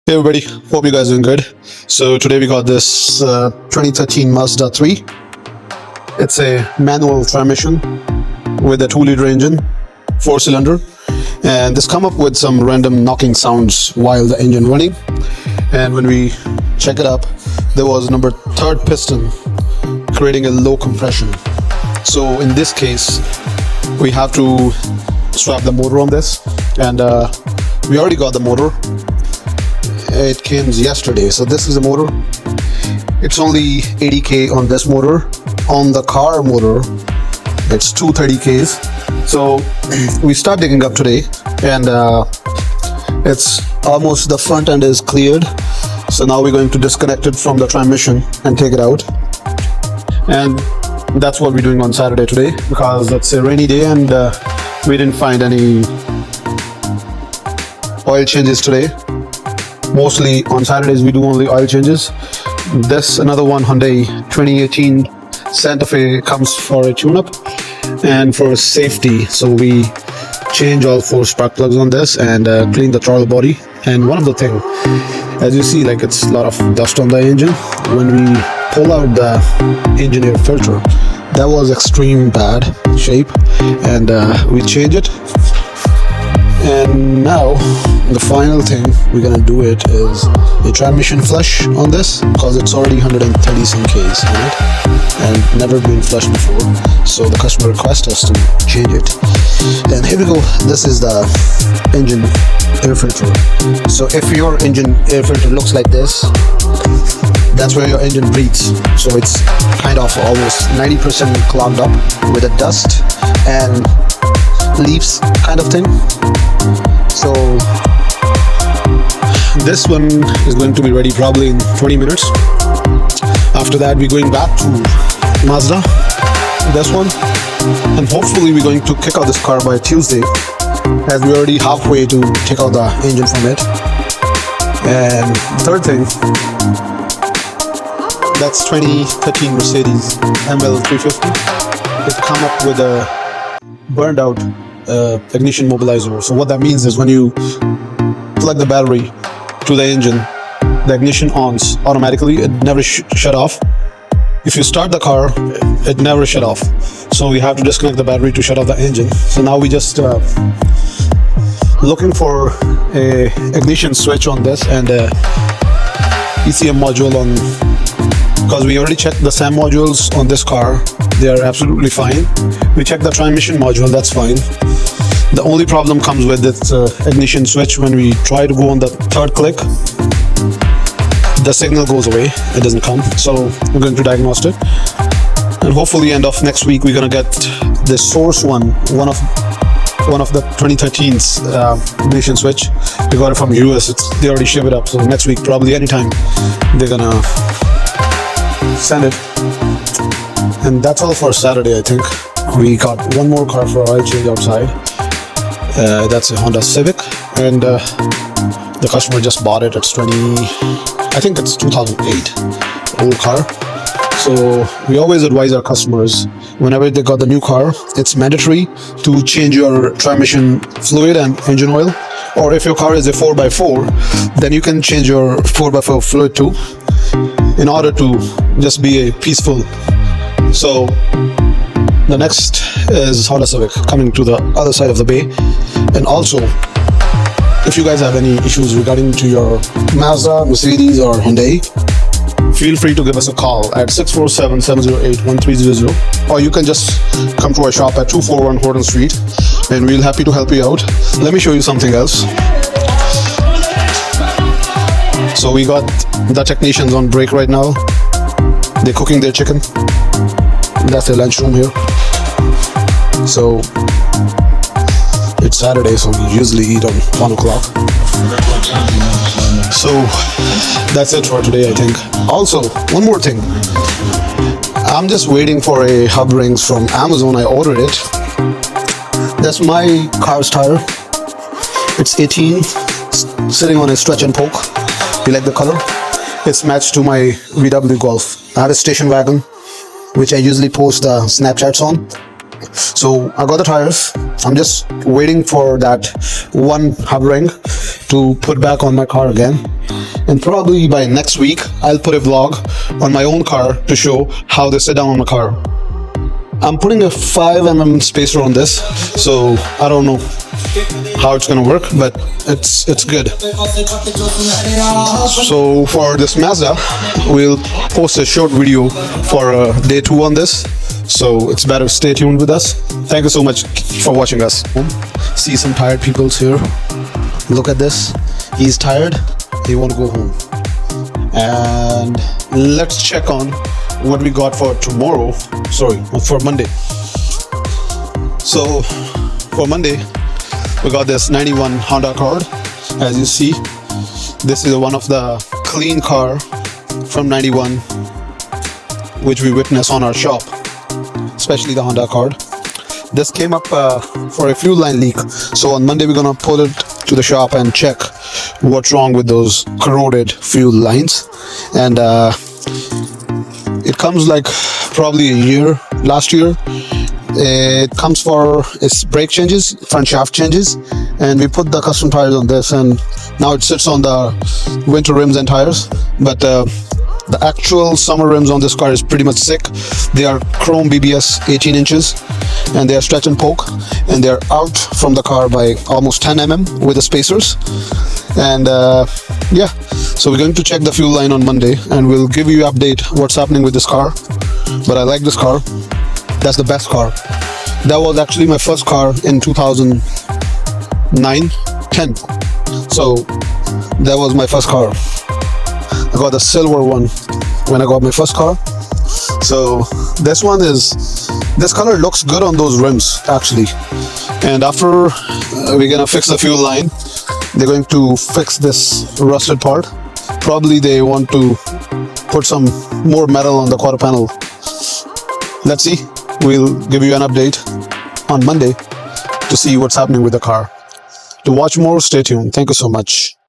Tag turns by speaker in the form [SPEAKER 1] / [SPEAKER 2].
[SPEAKER 1] Hey everybody, hope you guys are doing good. So today we got this 2013 Mazda 3. It's a manual transmission with a 2-liter engine, 4-cylinder, and this come up with some random knocking sounds while the engine running. And when we check it up, there was number 3rd piston creating a low compression. So in this case, we have to swap the motor on this, and we already got the motor. It came yesterday, so this is the motor. It's only 80k on this motor. On the car motor, it's 230k's. So we start digging up today, and it's almost, the front end is cleared. So now we're going to disconnect it from the transmission and take it out. And that's what we're doing on Saturday today, because it's a rainy day and we didn't find any oil changes today. Mostly on Saturdays we do only oil changes. This another one, Hyundai 2018 Santa Fe, comes for a tune-up and for safety. So we change all 4 spark plugs on this and clean the throttle body. And one of the thing, as you see, like, it's a lot of dust on the engine. When we pull out the engine air filter, that was extreme bad shape, and we change it. And now the final thing we're gonna do it is a transmission flush on this, because it's already 130 some Ks in it and never been flushed before. So the customer requested us to change it. And here we go. This is the engine air filter. So if your engine air filter looks like this, that's where your engine breathes. So it's kind of almost 90% clogged up with the dust and leaves kind of thing. So this one is going to be ready probably in 20 minutes. After that we're going back to Mazda, this one, and hopefully we're going to kick out this car by Tuesday, as we're already halfway to take out the engine from it. And third thing, that's 2013 Mercedes ML 350. It come up with a burned out ignition mobilizer. So what that means is when you plug the battery to the engine, the ignition ons automatically. It never shut off. If you start the car, it never shut off. So you have to disconnect the battery to shut off the engine. So now we just looking for a ignition switch on this and ECM module on, because we already checked the SAM modules on this car. They are absolutely fine. We checked the transmission module, that's fine. The only problem comes with this ignition switch. When we try to go on the 3rd click, the signal goes away, it doesn't come. So we're going to diagnose it, and hopefully end of next week we're going to get the source one of the 2013's ignition switch. We got it from US. They already ship it up, so next week probably anytime they're gonna send it. And that's all for Saturday. I think we got one more car for oil change outside. That's a Honda Civic, and the customer just bought it. It's I think it's 2008 old car. So we always advise our customers, whenever they got the new car, it's mandatory to change your transmission fluid and engine oil. Or if your car is a 4x4, then you can change your 4x4 fluid too, in order to just be a peaceful. So the next is Honda Civic coming to the other side of the bay. And also, if you guys have any issues regarding to your Mazda, Mercedes or Hyundai, feel free to give us a call at 647-708-1300, or you can just come to our shop at 241 Horton Street, and we'll happy to help you out. Let me show you something else. So we got the technicians on break right now. They're cooking their chicken. That's the lunchroom here. So it's Saturday, so we usually eat on 1 o'clock. So that's it for today, I think. Also, one more thing. I'm just waiting for a hub rings from Amazon. I ordered it. That's my car's tire. It's 18, sitting on a stretch and poke. You like the color? It's matched to my VW Golf. I have a station wagon, which I usually post Snapchats on. So I got the tires. I'm just waiting for that one hub ring, to put back on my car again. And probably by next week, I'll put a vlog on my own car to show how they sit down on my car. I'm putting a 5mm spacer on this, so I don't know how it's gonna work, but it's good. So for this Mazda, we'll post a short video for day 2 on this, so it's better stay tuned with us. Thank you so much for watching us. See some tired peoples here. Look at this. He's tired. He won't go home. And let's check on what we got for tomorrow. Sorry, for Monday. So for Monday, we got this 91 Honda Accord. As you see, this is one of the clean car from 91 which we witnessed on our shop, especially the Honda Accord. This came up for a fuel line leak, so on Monday we're gonna put it to the shop and check what's wrong with those corroded fuel lines. And it comes like probably a year, last year. It comes for its brake changes, front shaft changes, and we put the custom tires on this, and now it sits on the winter rims and tires. But the actual summer rims on this car is pretty much sick. They are chrome BBS 18 inches, and they are stretch and poke, and they are out from the car by almost 10mm with the spacers. And yeah, so we're going to check the fuel line on Monday, and we'll give you update what's happening with this car. But I like this car. That's the best car. That was actually my first car in 2009-10. So that was my first car. I got the silver one when I got my first car. So this color looks good on those rims actually. And after we're gonna fix the fuel line, they're going to fix this rusted part. Probably they want to put some more metal on the quarter panel. Let's see. We'll give you an update on Monday to see what's happening with the car. To watch more, stay tuned. Thank you so much.